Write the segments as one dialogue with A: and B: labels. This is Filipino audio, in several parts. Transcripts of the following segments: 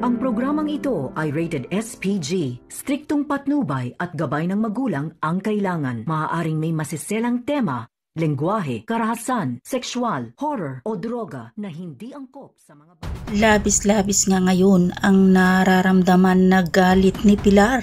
A: Ang programang ito ay rated SPG. Striktong patnubay at gabay ng magulang ang kailangan. Maaaring may masiselang tema, lengguwahe, karahasan, sexual, horror o droga na hindi angkop sa mga bata.
B: Labis-labis nga ngayon ang nararamdaman na galit ni Pilar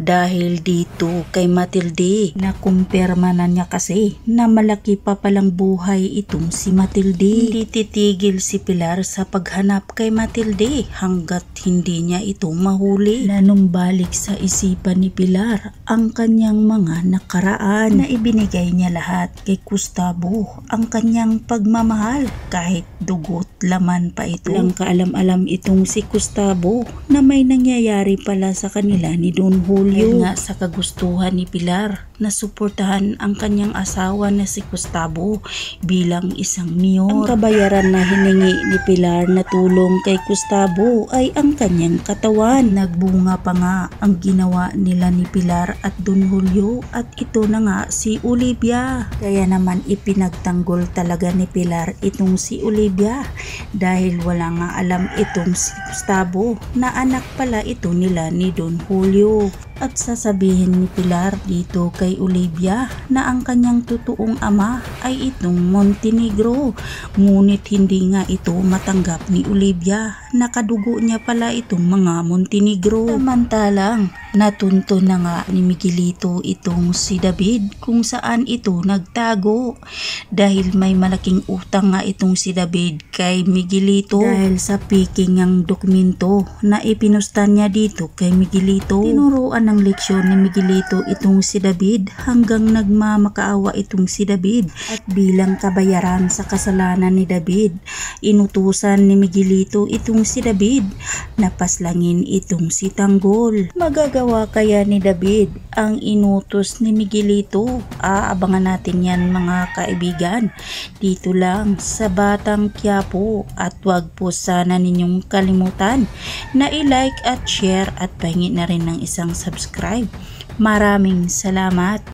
B: dahil dito kay Matilde. Nakumpirma na niya kasi na malaki pa palang buhay itong si Matilde. Hindi titigil si Pilar sa paghanap kay Matilde hanggat hindi niya ito mahuli. Nanumbalik sa isipan ni Pilar ang kanyang mga nakaraan na ibinigay niya lahat kay Gustavo, ang kanyang pagmamahal kahit dugot laman pa ito. Walang kaalam-alam itong si Gustavo na may nangyayari pala sa kanila ni Don Julio. Dahil nga sa kagustuhan ni Pilar na suportahan ang kanyang asawa na si Gustavo bilang isang mayor. Ang kabayaran na hiningi ni Pilar na tulong kay Gustavo ay ang kanyang katawan. Nagbunga pa nga ang ginawa nila ni Pilar at Don Julio at ito na nga si Olivia. Kaya naman ipinagtanggol talaga ni Pilar itong si Olivia dahil wala nga alam itong si Gustavo na anak pala ito nila ni Don Julio. At sasabihin ni Pilar dito kay Olivia na ang kanyang totoong ama ay itong Montenegro. Ngunit hindi nga ito matanggap ni Olivia. Nakadugo niya pala itong mga Montenegro. Samantalang natunto na nga ni Miguelito itong si David kung saan ito nagtago. Dahil may malaking utang nga itong si David kay Miguelito. Dahil sa piking ang dokumento na ipinustan niya dito kay Miguelito. Tinuruan ng leksyon ni Miguelito itong si David hanggang nagmamakaawa itong si David. At bilang kabayaran sa kasalanan ni David, inutusan ni Miguelito itong si David na paslangin itong si Tanggol. Magagawa kaya ni David ang inutos ni Miguelito? Aabangan natin yan mga kaibigan dito lang sa Batang Quiapo. At wag po sana ninyong kalimutan na i-like at share at pahingi na rin ng isang subscribe. Maraming salamat.